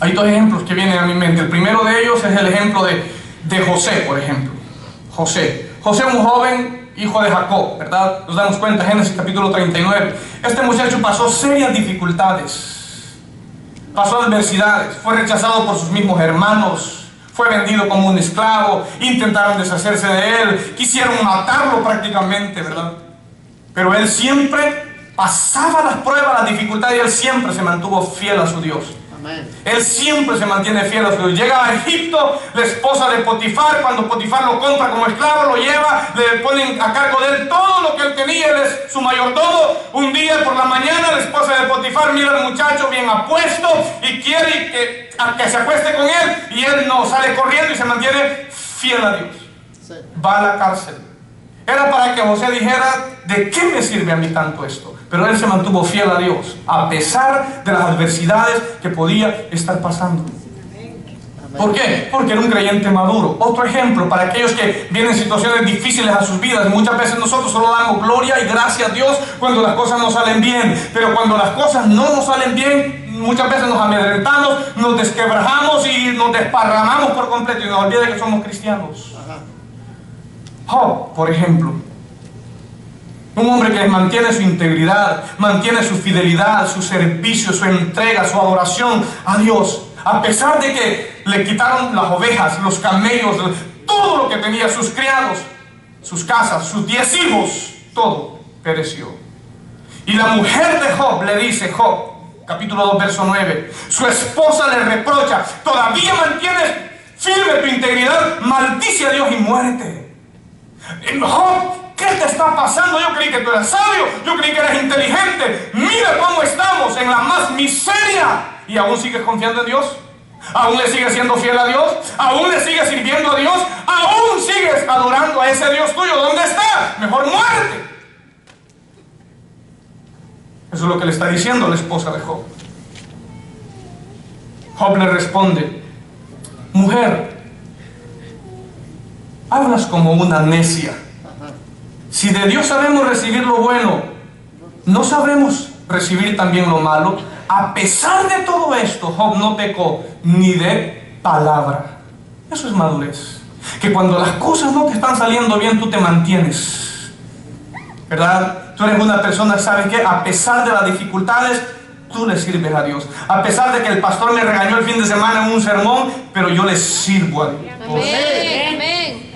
hay dos ejemplos que vienen a mi mente. El primero de ellos es el ejemplo de José, por ejemplo. José. José, un joven hijo de Jacob, ¿verdad? Nos damos cuenta, Génesis capítulo 39. Este muchacho pasó serias dificultades, pasó adversidades, fue rechazado por sus mismos hermanos, fue vendido como un esclavo, intentaron deshacerse de él, quisieron matarlo prácticamente, ¿verdad? Pero él siempre pasaba las pruebas, las dificultades, y él siempre se mantuvo fiel a su Dios. Él siempre se mantiene fiel a su Dios. Llega a Egipto, la esposa de Potifar, cuando Potifar lo compra como esclavo, lo lleva, le ponen a cargo de él todo lo que él tenía, él es su mayordomo. Un día por la mañana la esposa de Potifar mira al muchacho bien apuesto y quiere que se acueste con él, y él no, sale corriendo y se mantiene fiel a Dios. Va a la cárcel. Era para que José dijera: ¿de qué me sirve a mí tanto esto? Pero él se mantuvo fiel a Dios, a pesar de las adversidades que podía estar pasando. ¿Por qué? Porque era un creyente maduro. Otro ejemplo para aquellos que vienen situaciones difíciles a sus vidas. Muchas veces nosotros solo damos gloria y gracias a Dios cuando las cosas nos salen bien. Pero cuando las cosas no nos salen bien, muchas veces nos amedrentamos, nos desquebrajamos y nos desparramamos por completo y nos olvida que somos cristianos. Job, por ejemplo, un hombre que mantiene su integridad, mantiene su fidelidad, su servicio, su entrega, su adoración a Dios, a pesar de que le quitaron las ovejas, los camellos, todo lo que tenía, sus criados, sus casas, sus 10 hijos, todo pereció. Y la mujer de Job le dice, Job, capítulo 2, verso 9, su esposa le reprocha: todavía mantienes firme tu integridad, maldice a Dios y muérete. Job, ¿qué te está pasando? Yo creí que tú eras sabio, yo creí que eras inteligente. Mira cómo estamos en la más miseria. ¿Y aún sigues confiando en Dios? ¿Aún le sigues siendo fiel a Dios? ¿Aún le sigues sirviendo a Dios? ¿Aún sigues adorando a ese Dios tuyo? ¿Dónde está? Mejor muerte. Eso es lo que le está diciendo la esposa de Job. Job le responde: mujer, hablas como una necia. Si de Dios sabemos recibir lo bueno, ¿no sabremos recibir también lo malo? A pesar de todo esto, Job no pecó ni de palabra. Eso es madurez. Que cuando las cosas no te están saliendo bien, tú te mantienes, ¿verdad? Tú eres una persona, ¿sabes qué? A pesar de las dificultades, tú le sirves a Dios. A pesar de que el pastor me regañó el fin de semana en un sermón, pero yo le sirvo a Dios. Amén. Amén.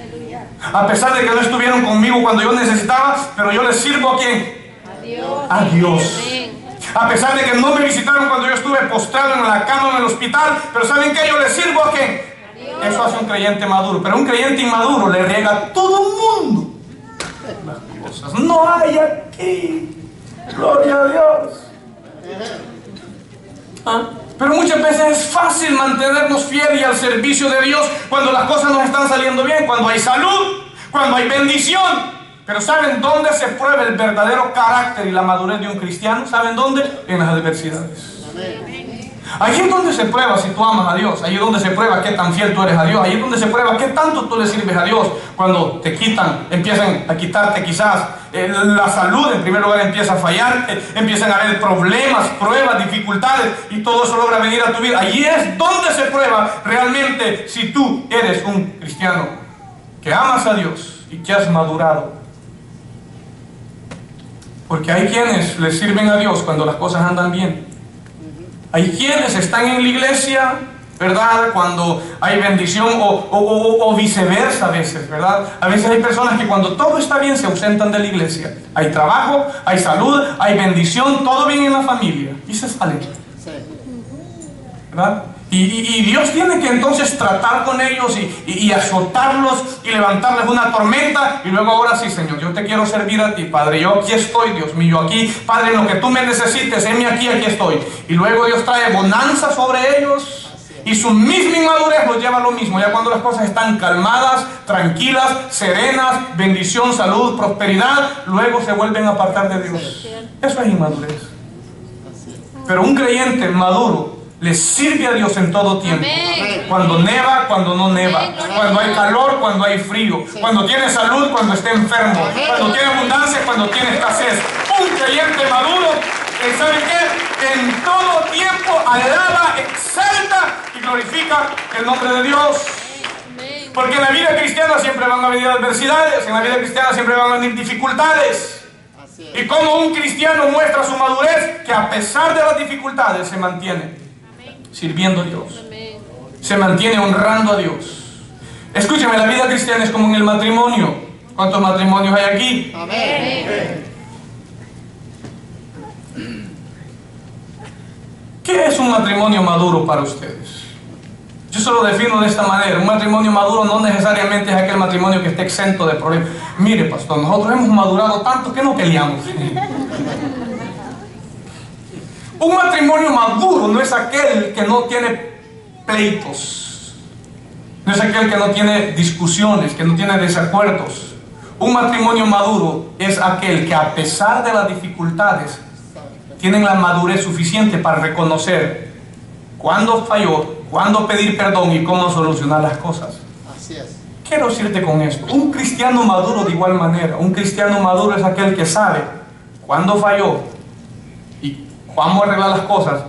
A pesar de que no estuvieron conmigo cuando yo necesitaba, pero yo les sirvo ¿a quién? A Dios. A Dios. Amén. A pesar de que no me visitaron cuando yo estuve postrado en la cama en el hospital, pero ¿saben qué? Yo les sirvo ¿a quién? A Dios. Eso hace un creyente maduro. Pero un creyente inmaduro le riega a todo el mundo las cosas. No hay aquí. Gloria a Dios. Pero muchas veces es fácil mantenernos fieles y al servicio de Dios cuando las cosas nos están saliendo bien, cuando hay salud, cuando hay bendición. Pero ¿saben dónde se prueba el verdadero carácter y la madurez de un cristiano? ¿Saben dónde? En las adversidades. Ahí es donde se prueba si tú amas a Dios. Ahí es donde se prueba qué tan fiel tú eres a Dios. Ahí es donde se prueba qué tanto tú le sirves a Dios. Cuando te quitan, empiezan a quitarte quizás la salud, en primer lugar empieza a fallar, empiezan a haber problemas, pruebas, dificultades, y todo eso logra venir a tu vida. Allí es donde se prueba realmente si tú eres un cristiano que amas a Dios y que has madurado. Porque hay quienes le sirven a Dios cuando las cosas andan bien. Hay quienes están en la iglesia, ¿verdad?, cuando hay bendición, o viceversa a veces, ¿verdad? A veces hay personas que cuando todo está bien se ausentan de la iglesia. Hay trabajo, hay salud, hay bendición, todo bien en la familia, y se salen, ¿verdad? Y Dios tiene que entonces tratar con ellos y azotarlos y levantarles una tormenta, y luego ahora sí, Señor, yo te quiero servir a ti, Padre, yo aquí estoy, Dios mío, aquí, Padre, en lo que tú me necesites, heme aquí estoy. Y luego Dios trae bonanza sobre ellos, y su misma inmadurez los lleva a lo mismo. Ya cuando las cosas están calmadas, tranquilas, serenas, bendición, salud, prosperidad, luego se vuelven a apartar de Dios. Eso es inmadurez. Pero un creyente maduro le sirve a Dios en todo tiempo. Amén. Cuando neva, cuando no neva. Amén. Cuando hay calor, cuando hay frío. Cuando tiene salud, cuando está enfermo. Cuando tiene abundancia, cuando tiene escasez. Un creyente maduro, ¿sabe qué? En todo tiempo alaba, exalta y glorifica el nombre de Dios. Amén. Porque en la vida cristiana siempre van a venir adversidades, en la vida cristiana siempre van a venir dificultades. Así es. Y como un cristiano muestra su madurez, que a pesar de las dificultades se mantiene sirviendo a Dios, Amén. se mantiene honrando a Dios. Escúchame, la vida cristiana es como en el matrimonio. ¿Cuántos matrimonios hay aquí? Amén. ¿Qué es un matrimonio maduro para ustedes? Yo se lo defino de esta manera. Un matrimonio maduro no necesariamente es aquel matrimonio que esté exento de problemas. Mire, pastor, nosotros hemos madurado tanto que no peleamos. Un matrimonio maduro no es aquel que no tiene pleitos, no es aquel que no tiene discusiones, que no tiene desacuerdos. Un matrimonio maduro es aquel que, a pesar de las dificultades, tienen la madurez suficiente para reconocer cuándo falló, cuándo pedir perdón y cómo solucionar las cosas. Así es. Quiero decirte con esto, un cristiano maduro de igual manera, un cristiano maduro es aquel que sabe cuándo falló y cómo arreglar las cosas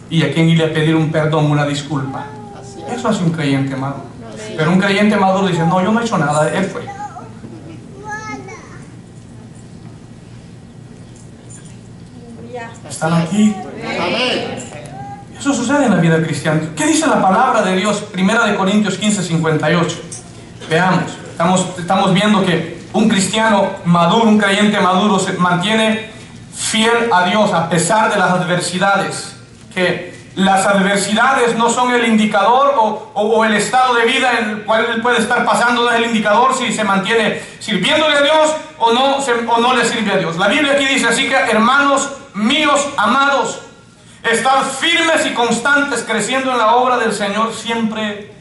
y a quién irle a pedir un perdón, una disculpa. Así es. Eso hace un creyente maduro. Pero un creyente maduro dice, no, yo no he hecho nada, él fue. ¿Están aquí? Amén. Eso sucede en la vida cristiana. ¿Qué dice la palabra de Dios? 1 Corintios 15:58. Veamos, estamos viendo que un cristiano maduro, un creyente maduro se mantiene fiel a Dios a pesar de las adversidades. Que las adversidades no son el indicador o el estado de vida en el cual él puede estar pasando, no es el indicador si se mantiene sirviéndole a Dios o no le sirve a Dios. La Biblia aquí dice, así que hermanos míos amados, estad firmes y constantes, creciendo en la obra del Señor siempre,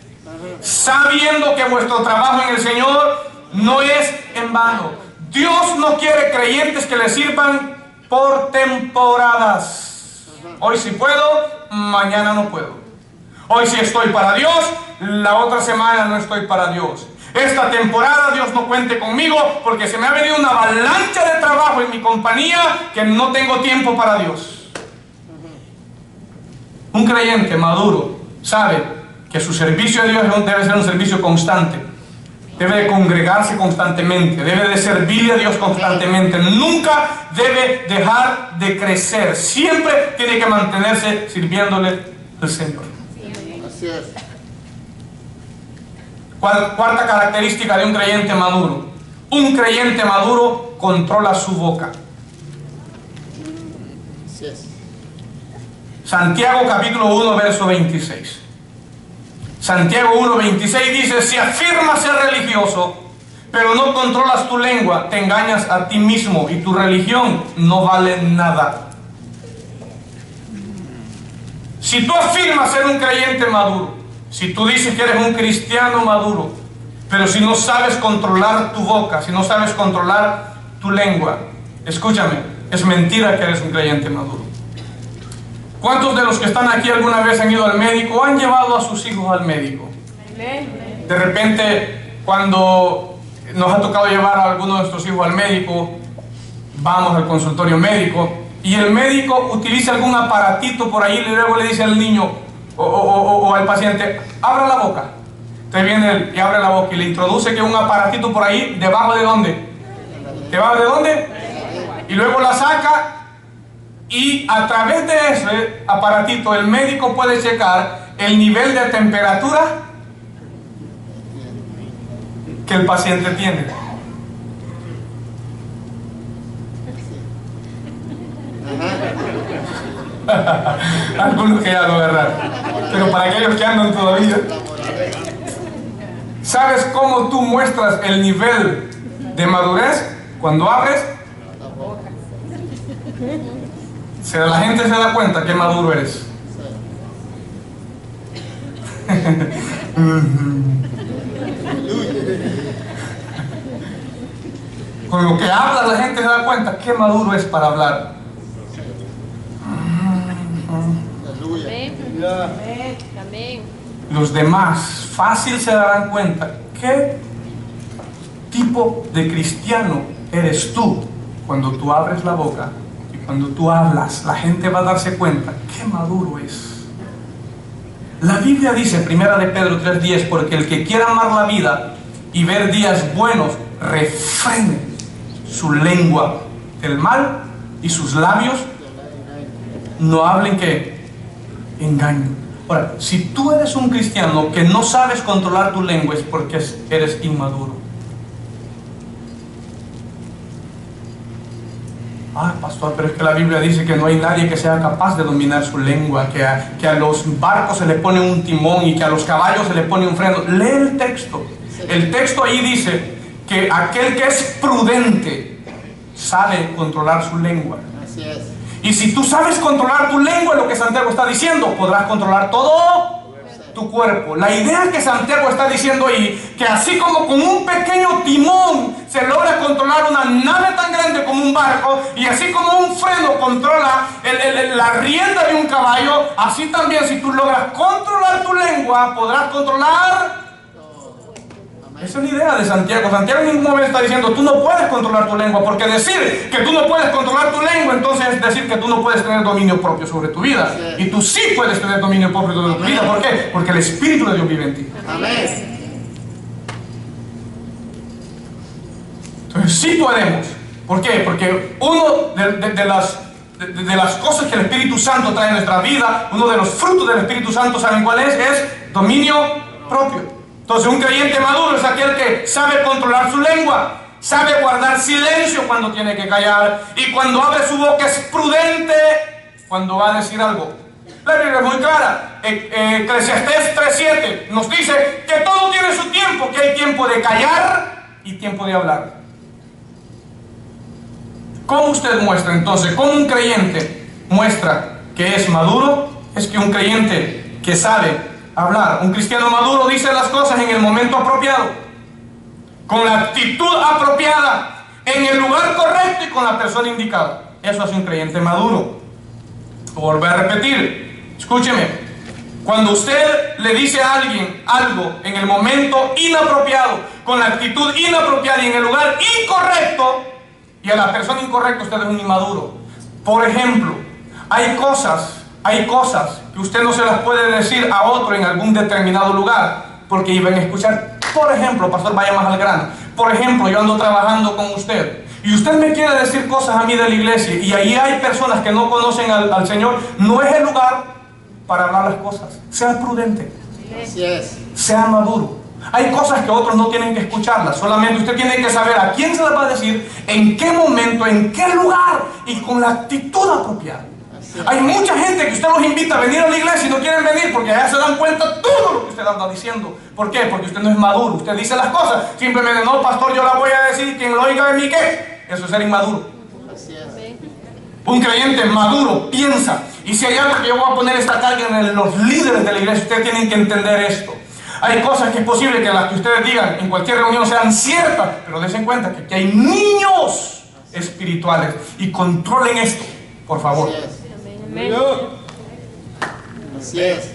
sabiendo que vuestro trabajo en el Señor no es en vano. Dios no quiere creyentes que le sirvan por temporadas. Hoy sí puedo, mañana no puedo. Hoy sí estoy para Dios, la otra semana no estoy para Dios. Esta temporada Dios no cuente conmigo porque se me ha venido una avalancha de trabajo en mi compañía que no tengo tiempo para Dios. Un creyente maduro sabe que su servicio a Dios debe ser un servicio constante. Debe de congregarse constantemente, debe de servirle a Dios constantemente. Nunca debe dejar de crecer. Siempre tiene que mantenerse sirviéndole al Señor. Así es. Cuarta característica de un creyente maduro. Un creyente maduro controla su boca. Así es. Santiago capítulo 1 verso 26. Santiago 1:26 dice, si afirmas ser religioso, pero no controlas tu lengua, te engañas a ti mismo y tu religión no vale nada. Si tú afirmas ser un creyente maduro, si tú dices que eres un cristiano maduro, pero si no sabes controlar tu boca, si no sabes controlar tu lengua, escúchame, es mentira que eres un creyente maduro. ¿Cuántos de los que están aquí alguna vez han ido al médico o han llevado a sus hijos al médico? De repente, cuando nos ha tocado llevar a alguno de nuestros hijos al médico, vamos al consultorio médico y el médico utiliza algún aparatito por ahí y luego le dice al niño o al paciente, abra la boca. Entonces viene él y abre la boca y le introduce que un aparatito por ahí, ¿debajo de dónde? ¿Debajo de dónde? Y luego la saca. Y a través de ese aparatito el médico puede checar el nivel de temperatura que el paciente tiene. Algunos que ya lo agarraron, pero para aquellos que andan todavía, ¿sabes cómo tú muestras el nivel de madurez? Cuando abres, la gente se da cuenta que maduro eres. Con lo que hablas la gente se da cuenta que maduro es para hablar. Amén. Amén. Los demás fácil se darán cuenta qué tipo de cristiano eres tú cuando tú abres la boca. Cuando tú hablas, la gente va a darse cuenta qué maduro es. La Biblia dice, primera de Pedro 3:10, porque el que quiera amar la vida y ver días buenos, refrene su lengua del mal y sus labios no hablen que engaño. Ahora, si tú eres un cristiano que no sabes controlar tu lengua, es porque eres inmaduro. Ah, pastor, pero es que la Biblia dice que no hay nadie que sea capaz de dominar su lengua, que a los barcos se le pone un timón y que a los caballos se le pone un freno. Lee el texto. El texto ahí dice que aquel que es prudente sabe controlar su lengua. Así es. Y si tú sabes controlar tu lengua, lo que Santiago está diciendo, podrás controlar todo tu cuerpo. La idea que Santiago está diciendo ahí, que así como con un pequeño timón se logra controlar una nave tan grande como un barco, y así como un freno controla la rienda de un caballo, así también si tú logras controlar tu lengua, podrás controlar. Esa es la idea de Santiago. Santiago en ningún momento está diciendo tú no puedes controlar tu lengua, porque decir que tú no puedes controlar tu lengua, entonces es decir que tú no puedes tener dominio propio sobre tu vida. Y tú sí puedes tener dominio propio sobre tu vida. ¿Por qué? Porque el Espíritu de Dios vive en ti. Amén. Entonces sí podemos. ¿Por qué? Porque uno de las cosas que el Espíritu Santo trae en nuestra vida, uno de los frutos del Espíritu Santo, ¿saben cuál es? Es dominio propio. Entonces un creyente maduro es aquel que sabe controlar su lengua, sabe guardar silencio cuando tiene que callar, y cuando abre su boca es prudente cuando va a decir algo. La Biblia es muy clara. Eclesiastés 3:7 nos dice que todo tiene su tiempo, que hay tiempo de callar y tiempo de hablar. ¿Cómo usted muestra entonces? ¿Cómo un creyente muestra que es maduro? Es que un creyente que sabe hablar. Un cristiano maduro dice las cosas en el momento apropiado, con la actitud apropiada, en el lugar correcto y con la persona indicada. Eso hace un creyente maduro. Volver a repetir, escúcheme, cuando usted le dice a alguien algo en el momento inapropiado, con la actitud inapropiada y en el lugar incorrecto, y a la persona incorrecta, usted es un inmaduro. Por ejemplo, hay cosas que usted no se las puede decir a otro en algún determinado lugar, porque iban a escuchar. Por ejemplo, pastor, vaya más al grano. Por ejemplo, yo ando trabajando con usted y usted me quiere decir cosas a mí de la iglesia, y ahí hay personas que no conocen al Señor. No es el lugar para hablar las cosas. Sea prudente. Así es. Sea maduro. Hay cosas que otros no tienen que escucharlas. Solamente usted tiene que saber a quién se las va a decir, en qué momento, en qué lugar y con la actitud apropiada. Hay mucha gente que usted los invita a venir a la iglesia y no quieren venir porque ya se dan cuenta de todo lo que usted anda diciendo. ¿Por qué? Porque usted no es maduro. Usted dice las cosas simplemente, no, pastor, yo las voy a decir, quien lo oiga de mí, ¿qué? Eso es ser inmaduro. Así es. Un creyente maduro piensa, y si hay algo que yo voy a poner esta carga en los líderes de la iglesia, ustedes tienen que entender esto. Hay cosas que es posible que las que ustedes digan en cualquier reunión sean ciertas, pero dense cuenta que aquí hay niños espirituales, y controlen esto, por favor. Así es. Amén. Así es.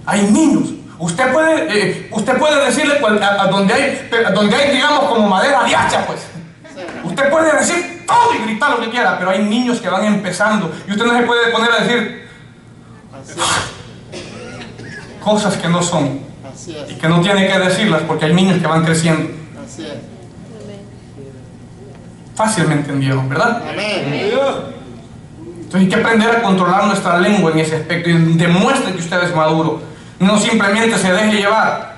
Hay niños. Usted puede decirle a donde hay, digamos, como madera de hacha, pues. Usted puede decir todo y gritar lo que quiera, pero hay niños que van empezando y usted no se puede poner a decir Así es. cosas que no son Así y es. que no tiene que decirlas, porque hay niños que van creciendo. Así es. Fácilmente entendieron, ¿verdad? Amén. Entonces hay que aprender a controlar nuestra lengua en ese aspecto, y demuestre que usted es maduro. No simplemente se deje llevar,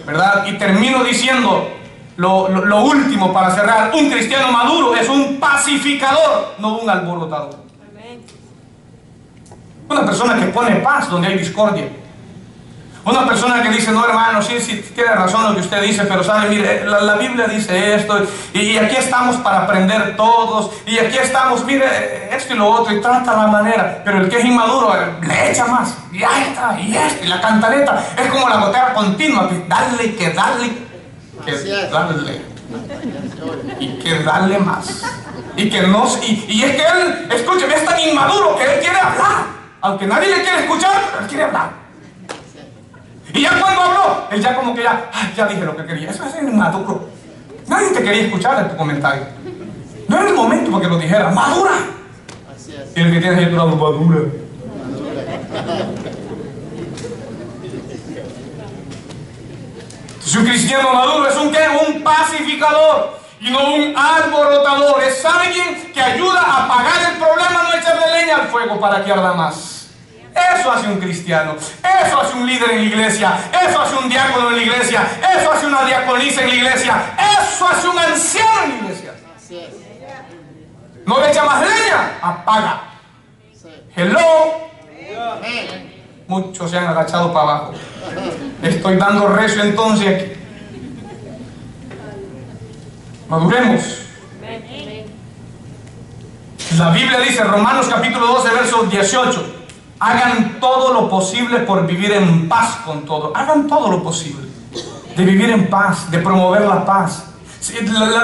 ¿verdad? Y termino diciendo lo último para cerrar. Un cristiano maduro es un pacificador, no un alborotador. Una persona que pone paz donde hay discordia. Una persona que dice, no, hermano, sí, tiene razón lo que usted dice, pero sabe, mire, la Biblia dice esto, y aquí estamos para aprender todos, y aquí estamos, mire, esto y lo otro, y trata la manera. Pero el que es inmaduro le echa más, y ahí está, y esto, y la cantaleta es como la gotera continua, que darle, Así es. darle, y que darle más. Y que no, y es que él, escúcheme, es tan inmaduro que él quiere hablar, aunque nadie le quiere escuchar, pero él quiere hablar. Y ya cuando habló, él ya como que ya dije lo que quería. Eso es inmaduro. Nadie te quería escuchar en tu comentario. No era el momento para que lo dijera. ¡Madura! Así es. Y el que tiene ahí tu lado, madura. Si un cristiano maduro es un ¿qué? Un pacificador y no un alborotador. Es alguien que ayuda a apagar el problema, no echarle leña al fuego para que arda más. Eso hace un cristiano, eso hace un líder en la iglesia, eso hace un diácono en la iglesia, eso hace una diaconisa en la iglesia, eso hace un anciano en la iglesia. Así es. No le echa más leña, apaga. Sí. Hello. Amén. Muchos se han agachado para abajo. Estoy dando recio entonces aquí. Maduremos. La Biblia dice, Romanos capítulo 12, verso 18, hagan todo lo posible por vivir en paz con todo. Hagan todo lo posible de vivir en paz, de promover la paz.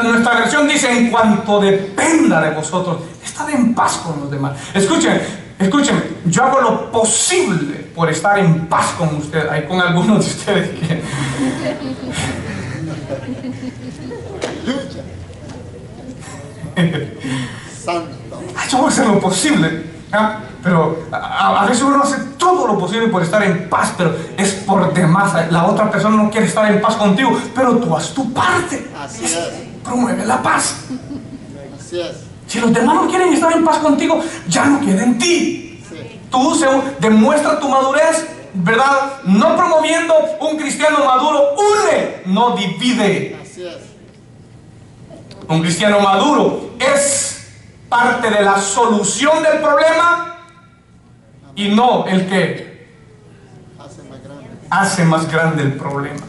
Nuestra versión dice, en cuanto dependa de vosotros, estad en paz con los demás. Escúchenme, yo hago lo posible por estar en paz con ustedes. Hay con algunos de ustedes que... Santo. Yo voy a hacer lo posible, ¿ah? Pero a veces uno hace todo lo posible por estar en paz, pero es por demás. La otra persona no quiere estar en paz contigo, pero tú haz tu parte. Así es. Promueve la paz. Así es. Si los demás no quieren estar en paz contigo, ya no queda en ti. Sí. Tú demuestra tu madurez, ¿verdad? No promoviendo un cristiano maduro, une, no divide. Así es. Un cristiano maduro es parte de la solución del problema y no el que Hace más grande. hace más grande el problema.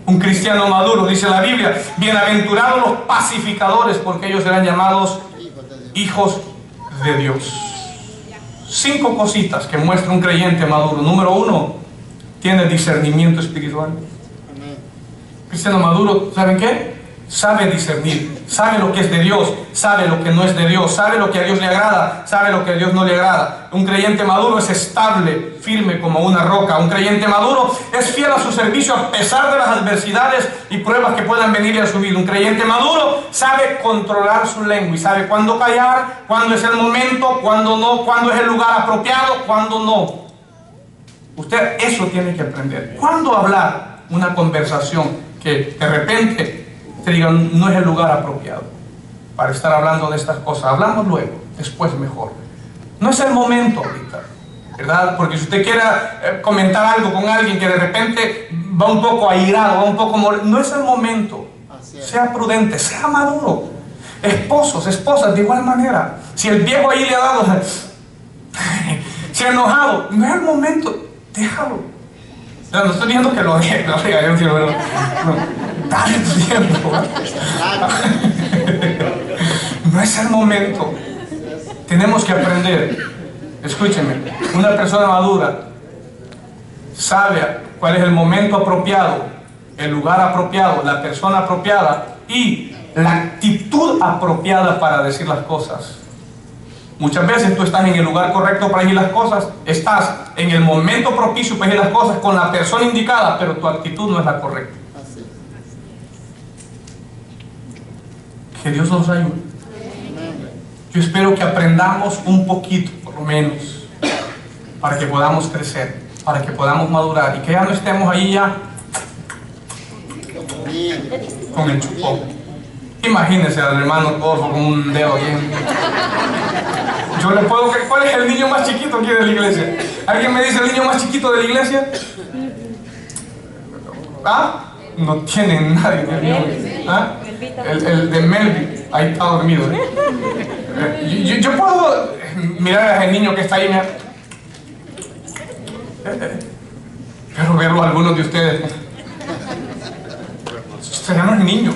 Un cristiano maduro, dice la Biblia, bienaventurados los pacificadores, porque ellos serán llamados Hijos de Dios. hijos de Dios. 5 cositas que muestra un creyente maduro. Número 1, tiene discernimiento espiritual. Amén. Cristiano maduro, ¿saben qué? Sabe discernir, sabe lo que es de Dios, sabe lo que no es de Dios, sabe lo que a Dios le agrada, sabe lo que a Dios no le agrada. Un creyente maduro es estable, firme como una roca. Un creyente maduro es fiel a su servicio a pesar de las adversidades y pruebas que puedan venir a su vida. Un creyente maduro sabe controlar su lengua y sabe cuándo callar, cuándo es el momento, cuándo no, cuándo es el lugar apropiado, cuándo no. Usted eso tiene que aprender. ¿Cuándo hablar una conversación que de repente te digan no es el lugar apropiado para estar hablando de estas cosas? Hablamos luego, después mejor. No es el momento ahorita, ¿verdad? Porque si usted quiere comentar algo con alguien que de repente va un poco airado, va un poco molesto, no es el momento. Así es. Sea prudente, sea maduro. Esposos, esposas, de igual manera. Si el viejo ahí le ha dado, se ha enojado, no es el momento, déjalo. No estoy diciendo que lo deje, dale tu tiempo. No es el momento. Tenemos que aprender. Escúcheme, una persona madura sabe cuál es el momento apropiado, el lugar apropiado, la persona apropiada y la actitud apropiada para decir las cosas. Muchas veces tú estás en el lugar correcto para decir las cosas, estás en el momento propicio para decir las cosas con la persona indicada, pero tu actitud no es la correcta. Así es. Que Dios nos ayude. Amén. Yo espero que aprendamos un poquito, por lo menos, para que podamos crecer, para que podamos madurar y que ya no estemos ahí ya Niño. con el chupón. Imagínense al hermano Rodolfo con un dedo aquí. Yo le puedo... ¿Cuál es el niño más chiquito aquí de la iglesia? ¿Alguien me dice el niño más chiquito de la iglesia? ¿Ah? No tiene nadie. ¿Ah? El de Melvin. Ahí está dormido. Yo puedo mirar a ese niño que está ahí. Pero verlo a algunos de ustedes. Usted ya no es niño.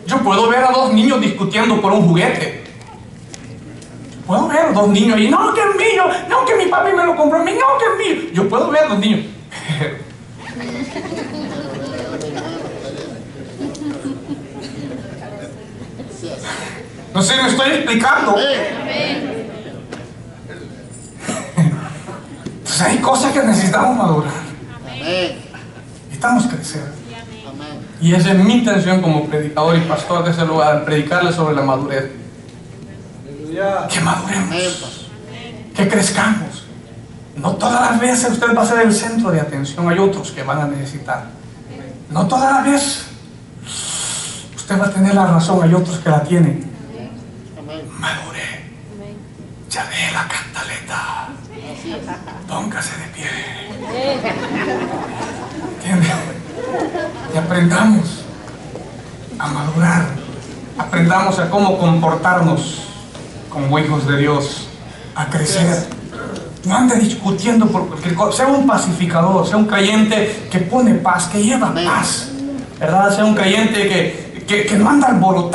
Yo puedo ver a 2 niños discutiendo por un juguete. Puedo ver a 2 niños y no, que es mío, no, que mi papi me lo compró a mí, no, que es mío. Yo puedo ver a 2 niños. Así es. No sé, me estoy explicando. Amén. Entonces hay cosas que necesitamos madurar. Amén. Necesitamos crecer. Amén. Y esa es mi intención como predicador y pastor de ese lugar, predicarles sobre la madurez. Que Amén, maduremos. pastor. que crezcamos. No todas las veces usted va a ser el centro de atención, hay otros que van a necesitar. No todas las veces usted va a tener la razón, hay otros que la tienen. Amén. Madure, Amén. ya de la cantaleta, Así es. póngase de pie. Amén. ¿Entiende? Y aprendamos a madurar, aprendamos a cómo comportarnos como hijos de Dios, a crecer. No ande discutiendo por cualquier cosa. Sea un pacificador, sea un creyente que pone paz, que lleva Amén. paz, ¿verdad? Sea un creyente que no anda alborotando.